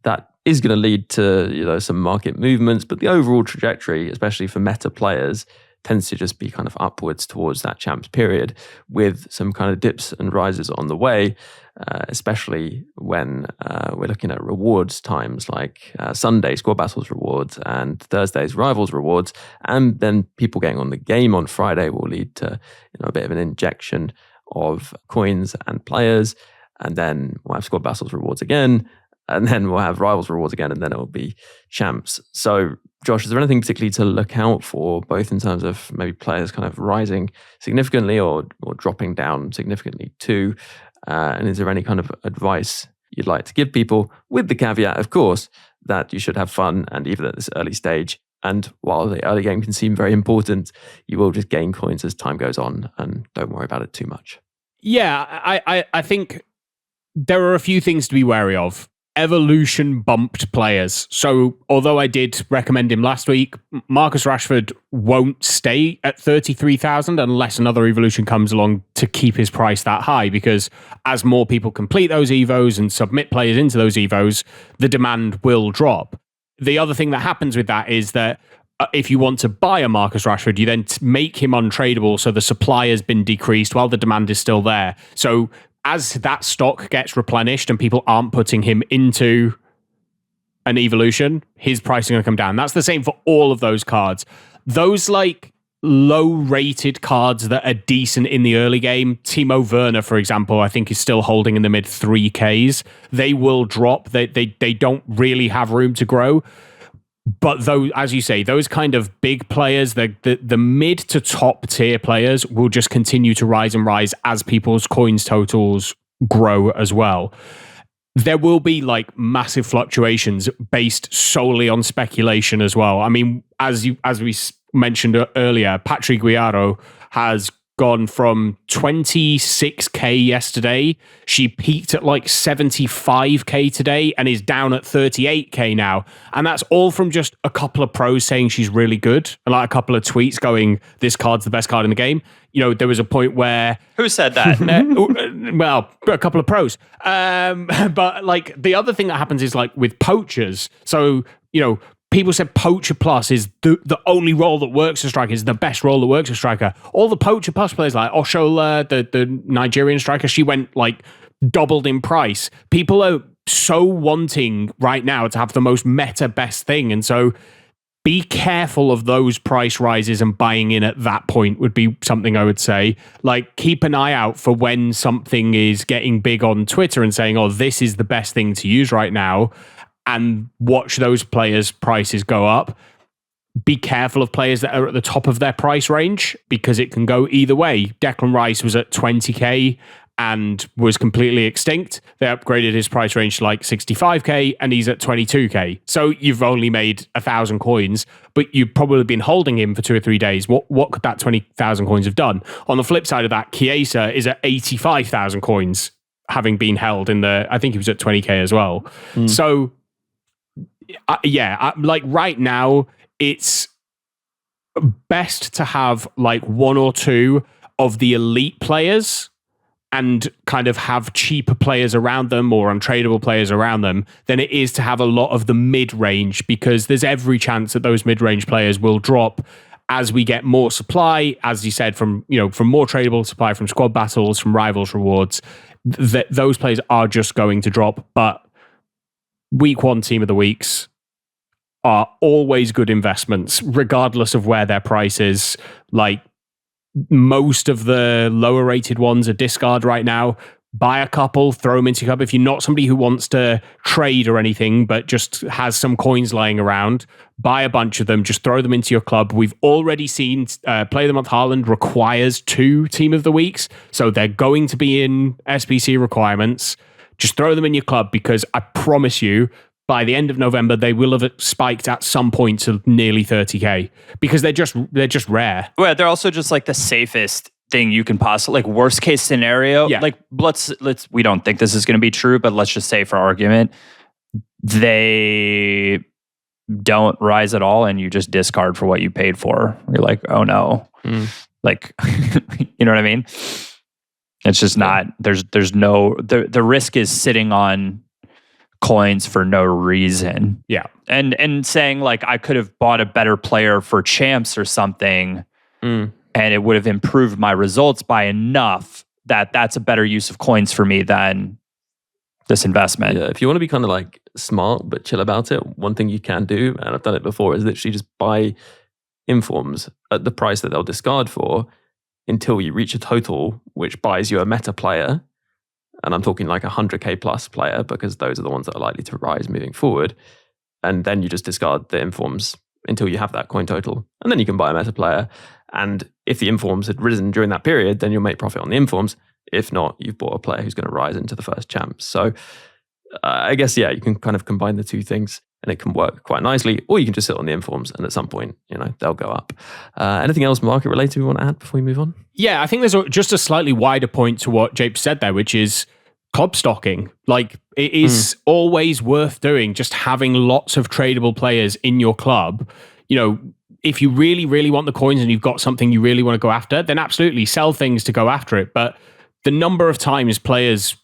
that is going to lead to some market movements, but the overall trajectory, especially for meta players, tends to just be kind of upwards towards that champs period, with some kind of dips and rises on the way, especially when we're looking at rewards times like Sunday squad battles rewards and Thursday's rivals rewards, and then people getting on the game on Friday will lead to a bit of an injection of coins and players, and then we'll have squad battles rewards again, and then we'll have rivals rewards again, and then it'll be champs. So, Josh, is there anything particularly to look out for, both in terms of maybe players kind of rising significantly or dropping down significantly too? And is there any kind of advice you'd like to give people, with the caveat, of course, that you should have fun, and even at this early stage, and while the early game can seem very important, you will just gain coins as time goes on, and don't worry about it too much. Yeah, I think there are a few things to be wary of. Evolution bumped players. So although I did recommend him last week, Marcus Rashford won't stay at 33,000 unless another evolution comes along to keep his price that high, because as more people complete those evos and submit players into those evos, the demand will drop. The other thing that happens with that is that if you want to buy a Marcus Rashford, you then make him untradeable, so the supply has been decreased while the demand is still there. So as that stock gets replenished and people aren't putting him into an evolution, his pricing going to come down. That's the same for all of those cards. Those like low-rated cards that are decent in the early game, Timo Werner, for example, I think is still holding in the mid 3Ks. They will drop. They don't really have room to grow. But those, as you say, those kind of big players, the mid to top tier players will just continue to rise and rise as people's coins totals grow as well. There will be like massive fluctuations based solely on speculation as well. I mean, as we mentioned earlier, Patri Guiaro has gone from 26k yesterday. She peaked at like 75k today and is down at 38k now. And that's all from just a couple of pros saying she's really good and like a couple of tweets going, this card's the best card in the game. You know, there was a point where... Who said that? Well, a couple of pros. But like the other thing that happens is like with poachers. So, you know, people said Poacher Plus is the only role that works a striker, is the best role that works a striker. All the Poacher Plus players like Oshola, the Nigerian striker, she went like doubled in price. People are so wanting right now to have the most meta best thing. And so be careful of those price rises, and buying in at that point would be something I would say. Like, keep an eye out for when something is getting big on Twitter and saying, oh, this is the best thing to use right now, and watch those players' prices go up. Be careful of players that are at the top of their price range, because it can go either way. Declan Rice was at 20k and was completely extinct. They upgraded his price range to like 65k and he's at 22k. So you've only made 1,000 coins, but you've probably been holding him for 2 or 3 days. What could that 20,000 coins have done? On the flip side of that, Geyse is at 85,000 coins, having been held in I think he was at 20k as well. So like right now, it's best to have like 1 or 2 of the elite players and kind of have cheaper players around them or untradeable players around them than it is to have a lot of the mid-range, because there's every chance that those mid-range players will drop as we get more supply, as you said, from more tradable supply, from squad battles, from rivals rewards. Those players are just going to drop. But week 1 team of the weeks are always good investments, regardless of where their price is. Like, most of the lower rated ones are discard right now. Buy a couple, throw them into your club. If you're not somebody who wants to trade or anything, but just has some coins lying around, buy a bunch of them, just throw them into your club. We've already seen Play of the Month Haaland requires 2 team of the weeks, so they're going to be in SBC requirements. Just throw them in your club, because I promise you, by the end of November, they will have spiked at some point to nearly 30k, because they're just rare. Well, they're also just like the safest thing you can possibly, like, worst case scenario. Yeah. Like, let's we don't think this is going to be true, but let's just say for argument, they don't rise at all, and you just discard for what you paid for. You're like, oh no, like, you know what I mean? It's just not. There's no the risk is sitting on coins for no reason. Yeah. And saying like, I could have bought a better player for champs or something, and it would have improved my results by enough that that's a better use of coins for me than this investment. Yeah, if you want to be kind of like smart but chill about it, one thing you can do, and I've done it before, is literally just buy informs at the price that they'll discard for until you reach a total which buys you a meta player. And I'm talking like 100k plus player, because those are the ones that are likely to rise moving forward. And then you just discard the informs until you have that coin total. And then you can buy a meta player. And if the informs had risen during that period, then you'll make profit on the informs. If not, you've bought a player who's going to rise into the first champs. So I guess, yeah, you can kind of combine the two things and it can work quite nicely. Or you can just sit on the informs and at some point, they'll go up. Anything else market related we want to add before we move on? Yeah, I think there's just a slightly wider point to what Jape said there, which is club stocking. Like, it is always worth doing, just having lots of tradable players in your club. If you really, really want the coins and you've got something you really want to go after, then absolutely sell things to go after it. But the number of times players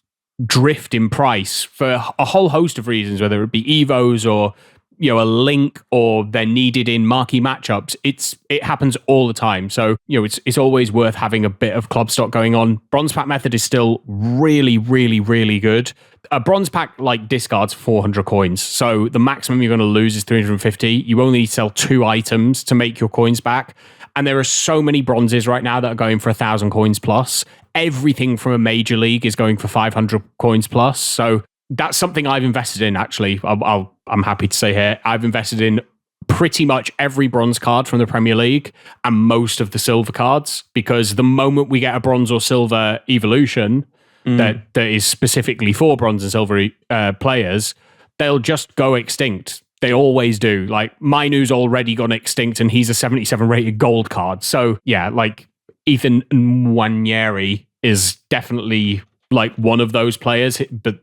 drift in price for a whole host of reasons, whether it be Evos or a link or they're needed in marquee matchups, it happens all the time. So, it's always worth having a bit of club stock going on. Bronze pack method is still really, really, really good. A bronze pack discards 400 coins. So the maximum you're going to lose is 350. You only need to sell 2 items to make your coins back. And there are so many bronzes right now that are going for 1,000 coins plus. Everything from a major league is going for 500 coins plus. So that's something I've invested in, actually. I'm happy to say here, I've invested in pretty much every bronze card from the Premier League and most of the silver cards, because the moment we get a bronze or silver evolution that is specifically for bronze and silver players, they'll just go extinct. They always do. Like, Mainu's already gone extinct and he's a 77 rated gold card. So yeah, 𝘵𝘃𝗬𝘬𝘦 is definitely one of those players, but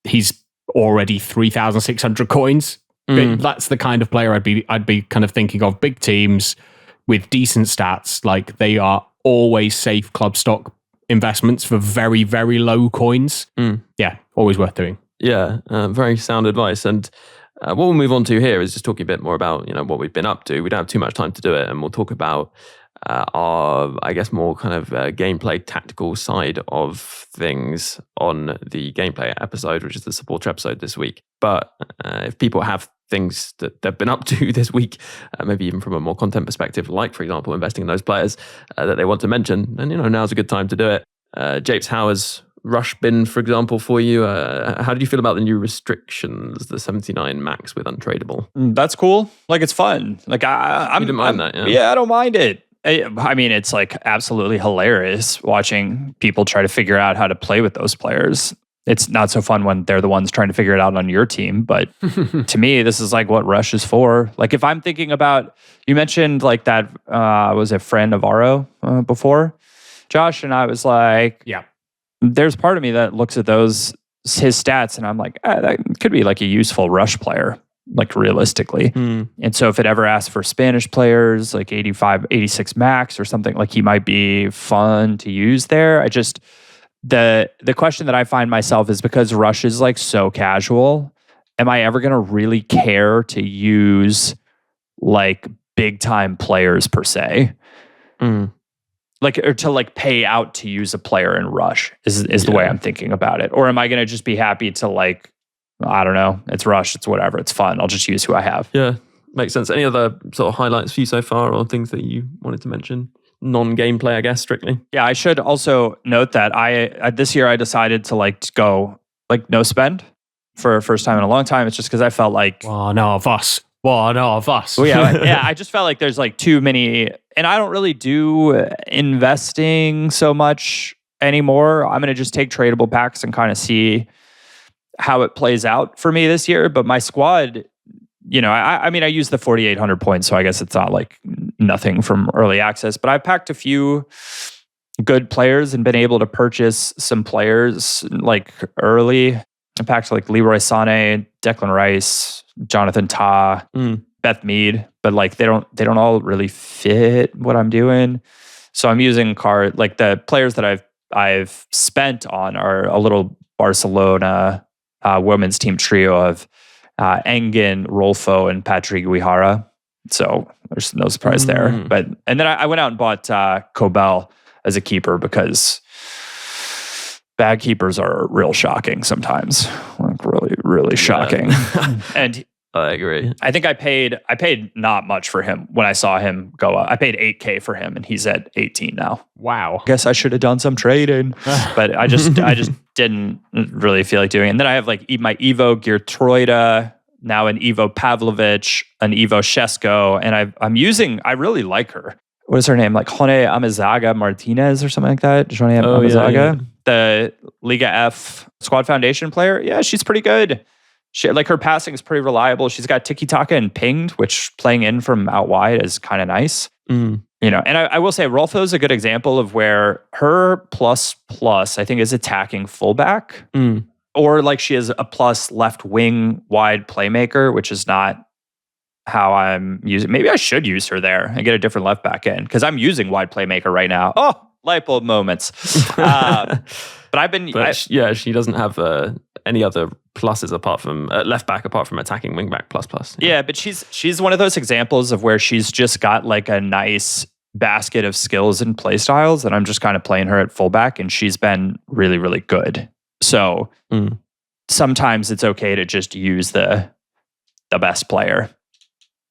he's already 3,600 coins. But that's the kind of player I'd be kind of thinking of. Big teams with decent stats, they are always safe club stock investments for very, very low coins. Yeah, always worth doing. Yeah, very sound advice. And what we'll move on to here is just talking a bit more about what we've been up to. We don't have too much time to do it, and we'll talk about our, I guess, more kind of gameplay tactical side of things on the gameplay episode, which is the supporter episode this week. But if people have things that they've been up to this week, maybe even from a more content perspective, like, for example, investing in those players that they want to mention, then now's a good time to do it. Japes, how has Rush been, for example, for you? How did you feel about the new restrictions, the 79 max with untradeable? That's cool. It's fun. You didn't mind that, yeah? Yeah, I don't mind it. I mean, it's absolutely hilarious watching people try to figure out how to play with those players. It's not so fun when they're the ones trying to figure it out on your team. But to me, this is what Rush is for. If I'm thinking about, you mentioned that was a friend of Aro before, Josh, and I was yeah. There's part of me that looks at his stats, and I'm that could be a useful Rush player. Realistically. And so if it ever asks for Spanish players, 85, 86 max or something, he might be fun to use there. I just, the question that I find myself is, because Rush is so casual, am I ever going to really care to use big time players per se? Or to pay out to use a player in Rush is the way I'm thinking about it. Or am I going to just be happy to I don't know. It's Rush. It's whatever. It's fun. I'll just use who I have. Yeah, makes sense. Any other sort of highlights for you so far, or things that you wanted to mention? Non-gameplay, I guess, strictly. Yeah, I should also note that I this year I decided to go no spend for a first time in a long time. It's just because I felt one of us. Well, yeah, I just felt there's too many, and I don't really do investing so much anymore. I'm gonna just take tradable packs and kind of see how it plays out for me this year. But my squad, I mean, I use the 4,800 points, so I guess it's not nothing from early access, but I've packed a few good players and been able to purchase some players early. I packed Leroy Sané, Declan Rice, Jonathan Tah, Beth Mead, but they don't all really fit what I'm doing. So I'm using the players that I've spent on are a little Barcelona women's team trio of Engen, Rolfo, and Patri 𝗼𝘀. So there's no surprise there. And then I went out and bought 𝘵𝗀 as a keeper, because bad keepers are real shocking sometimes. Really, really shocking. And I agree. I think I paid not much for him when I saw him go up. I paid 8K for him, and he's at 18 now. Wow. Guess I should have done some trading, but I just didn't really feel like doing it. And then I have my 𝘵𝗫𝗀𝘀𝘀, now an 𝘵𝗫𝗃𝗀𝗀𝗀𝗀, an 𝘵𝗫𝗀𝗀𝗀𝗀, and I'm using, I really like her. What is her name? 𝘭𝘪𝘬𝘦𝗀𝗀𝗀𝗀 Martinez or something like that. 𝘭𝘪𝘬𝗀𝗀𝗀𝗀. Yeah. The Liga F Squad Foundation player. Yeah, she's pretty good. She, her passing is pretty reliable. She's got tiki-taka and pinged, which playing in from out wide is kind of nice. And I will say Rolfo is a good example of where her plus I think is attacking fullback, or she is a plus left wing wide playmaker, which is not how I'm using. Maybe I should use her there and get a different left back in, because I'm using wide playmaker right now. Oh, light bulb moments. But I've been... yeah, she doesn't have any other pluses apart from left back, apart from attacking wing back plus. Yeah, but she's one of those examples of where she's just got like a nice basket of skills and play styles that I'm just kind of playing her at fullback, and she's been really, really good. So sometimes it's okay to just use the best player.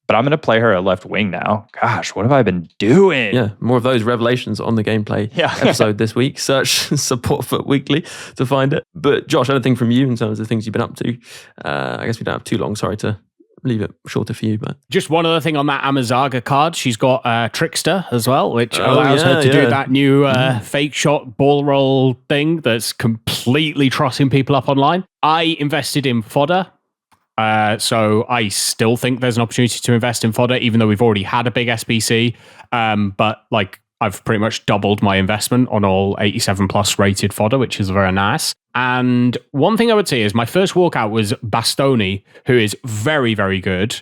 But I'm going to play her at left wing now. Gosh, what have I been doing? Yeah, more of those revelations on the gameplay episode this week. Search Support Foot Weekly to find it. But Josh, anything from you in terms of things you've been up to? I guess we don't have too long. Sorry to leave it shorter for you. But just one other thing on that 𝘵𝘂𝘰𝗍 card. She's got Trickster as well, which allows her to do that new fake shot ball roll thing that's completely trussing people up online. I invested in fodder. So I still think there's an opportunity to invest in fodder, even though we've already had a big SBC. But like I've pretty much doubled my investment on all 87 plus rated fodder, which is very nice. And one thing I would say is my first walkout was Bastoni, who is very, very good.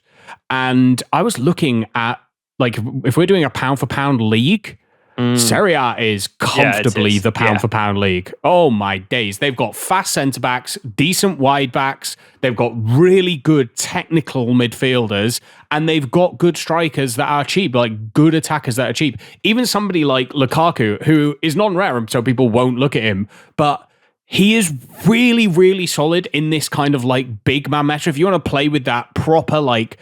And I was looking at, like, if we're doing a pound for pound league, Serie A is comfortably the pound for pound league. Oh my days. They've got fast centre backs, decent wide backs. They've got really good technical midfielders, and they've got good strikers that are cheap, like good attackers that are cheap. Even somebody like Lukaku, who is non-rare, so people won't look at him, but he is really, really solid in this kind of like big man meta. If you want to play with that proper like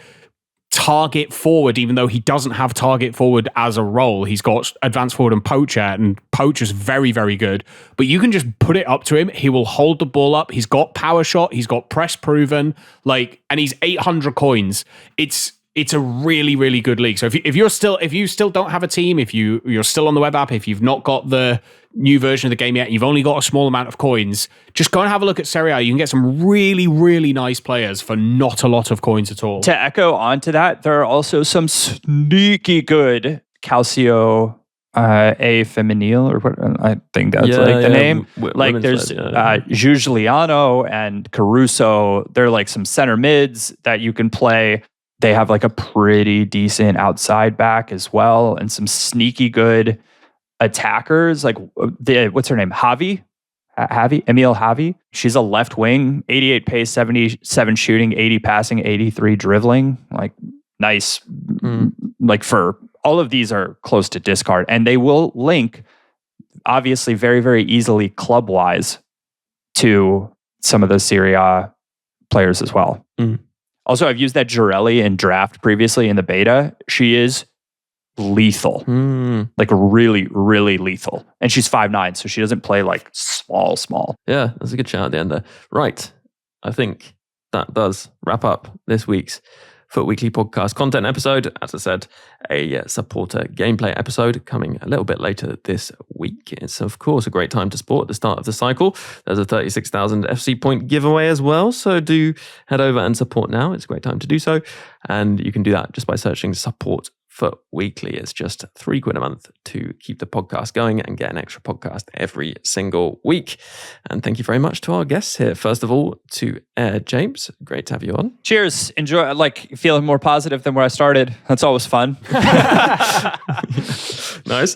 target forward, even though he doesn't have target forward as a role, he's got advanced forward and poacher, and poacher's very, very good. But you can just put it up to him. He will hold the ball up. He's got power shot. He's got press proven. Like, and he's 800 coins. It's a really, really good league. So if you still don't have a team, if you're still on the web app, if you've not got the new version of the game yet, you've only got a small amount of coins, just go and have a look at Serie A. You can get some really, really nice players for not a lot of coins at all. To echo onto that, there are also some sneaky good 𝘵𝘚𝗃𝗀𝗃 or what I think that's the name. Like there's Giuliano and Caruso. They're like some center mids that you can play. They have like a pretty decent outside back as well, and some sneaky good attackers. Like what's her name? Emile Javi. She's a left wing, 88 pace, 77 shooting, 80 passing, 83 dribbling. Like nice. Like for all of these are close to discard, and they will link obviously very, very easily club wise to some of the Serie A players as well. Also, I've used that 𝘬𝘰𝘬𝘦 in draft previously in the beta. She is lethal. Like really, really lethal. And she's 5'9", so she doesn't play like small. Yeah, that's a good shout at the end there. Right. I think that does wrap up this week's Foot Weekly podcast content episode. As I said, a supporter gameplay episode coming a little bit later this week. It's, of course, a great time to support at the start of the cycle. There's a 36,000 FC point giveaway as well, so do head over and support now. It's a great time to do so, and you can do that just by searching Support Foot Weekly. It's just £3 a month to keep the podcast going and get an extra podcast every single week. And thank you very much to our guests here. First of all, to AirJapes. Great to have you on. Cheers. Enjoy. Like feeling more positive than where I started. That's always fun. Nice.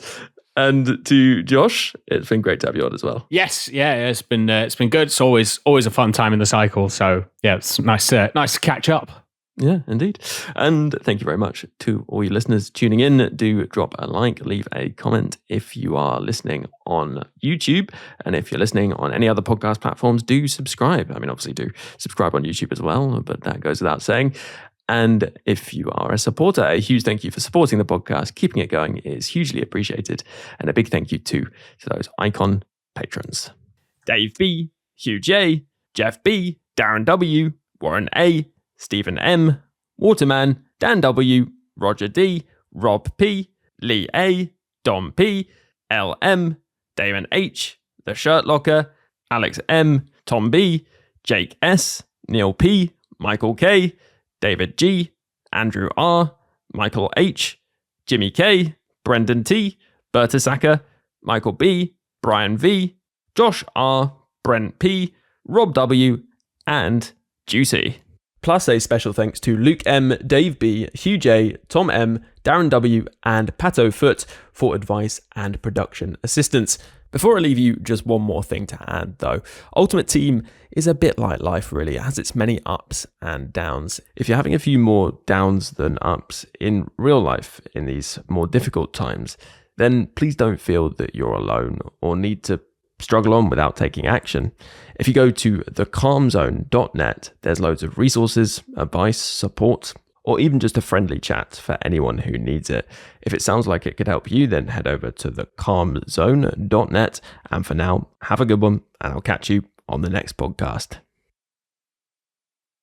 And to Josh, it's been great to have you on as well. Yes, yeah, it's been good. It's always a fun time in the cycle. So yeah, it's nice to catch up. Yeah, indeed. And thank you very much to all you listeners tuning in. Do drop a like, leave a comment if you are listening on YouTube. And if you're listening on any other podcast platforms, do subscribe. I mean, obviously do subscribe on YouTube as well, but that goes without saying. And if you are a supporter, a huge thank you for supporting the podcast. Keeping it going is hugely appreciated. And a big thank you to those icon patrons. Dave B, Hugh J, Jeff B, Darren W, Warren A, Stephen M, Waterman, Dan W, Roger D, Rob P, Lee A, Dom P, L M, Damon H, The Shirt Locker, Alex M, Tom B, Jake S, Neil P, Michael K, David G, Andrew R, Michael H, Jimmy K, Brendan T, Berta Saka, Michael B, Brian V, Josh R, Brent P, Rob W, and 𝗵𝘀𝘀𝘁. Plus a special thanks to Luke M, Dave B, Hugh J, Tom M, Darren W, and Pato Foot for advice and production assistance. Before I leave you, just one more thing to add though. Ultimate Team is a bit like life really. It has its many ups and downs. If you're having a few more downs than ups in real life in these more difficult times, then please don't feel that you're alone or need to struggle on without taking action. If you go to thecalmzone.net, there's loads of resources, advice, support, or even just a friendly chat for anyone who needs it. If it sounds like it could help you, then head over to thecalmzone.net. And for now, have a good one, and I'll catch you on the next podcast.